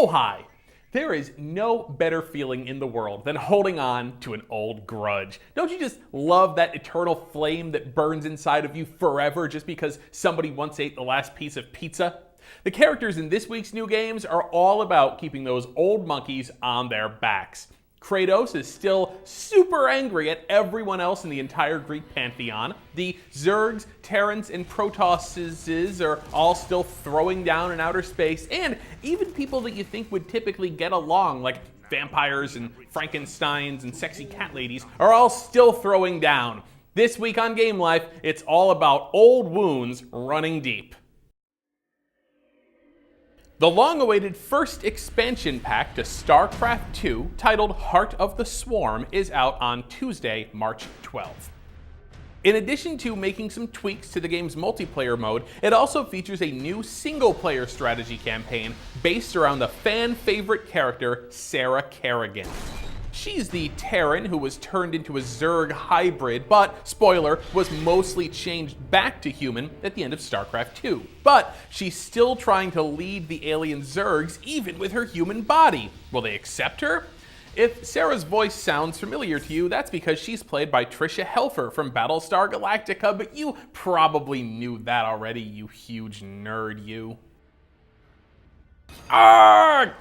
so high. There is no better feeling in the world than holding on to an old grudge. Don't you just love that eternal flame that burns inside of you forever just because somebody once ate the last piece of pizza? The characters in this week's new games are all about keeping those old monkeys on their backs. Kratos is still super angry at everyone else in the entire Greek pantheon. The Zergs, Terrans, and Protosses are all still throwing down in outer space, and even people that you think would typically get along, like vampires and Frankensteins and sexy cat ladies, are all still throwing down. This week on Game Life, it's all about old wounds running deep. The long-awaited first expansion pack to StarCraft II, titled Heart of the Swarm, is out on Tuesday, March 12th. In addition to making some tweaks to the game's multiplayer mode, it also features a new single-player strategy campaign based around the fan-favorite character Sarah Kerrigan. She's the Terran who was turned into a Zerg hybrid, but, spoiler, was mostly changed back to human at the end of StarCraft II. But she's still trying to lead the alien Zergs even with her human body. Will they accept her? If Sarah's voice sounds familiar to you, that's because she's played by Tricia Helfer from Battlestar Galactica, but you probably knew that already, you huge nerd, you.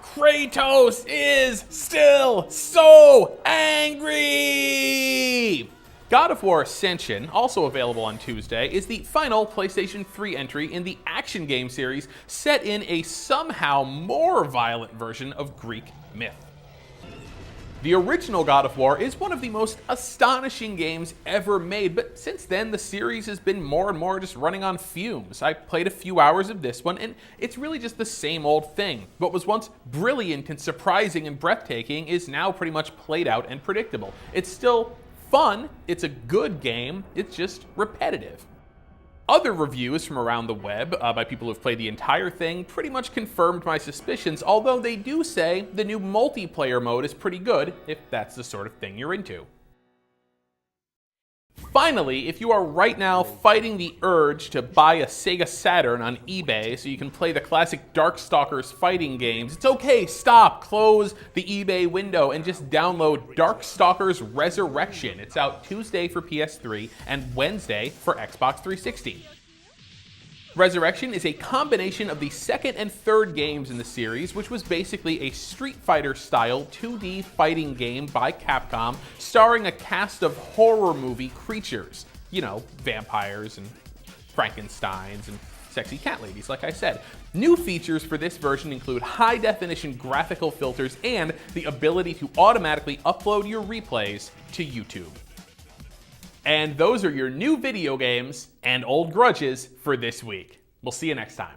Kratos is still so angry! God of War Ascension, also available on Tuesday, is the final PlayStation 3 entry in the action game series set in a somehow more violent version of Greek myth. The original God of War is one of the most astonishing games ever made, but since then the series has been more and more just running on fumes. I played a few hours of this one, and it's really just the same old thing. What was once brilliant and surprising and breathtaking is now pretty much played out and predictable. It's still fun, it's a good game, it's just repetitive. Other reviews from around the web by people who've played the entire thing pretty much confirmed my suspicions, although they do say the new multiplayer mode is pretty good if that's the sort of thing you're into. Finally, if you are right now fighting the urge to buy a Sega Saturn on eBay so you can play the classic Darkstalkers fighting games, it's okay, stop, close the eBay window and just download Darkstalkers Resurrection. It's out Tuesday for PS3 and Wednesday for Xbox 360. Resurrection is a combination of the second and third games in the series, which was basically a Street Fighter-style 2D fighting game by Capcom, starring a cast of horror movie creatures. You know, vampires and Frankensteins and sexy cat ladies, like I said. New features for this version include high-definition graphical filters and the ability to automatically upload your replays to YouTube. And those are your new video games and old grudges for this week. We'll see you next time.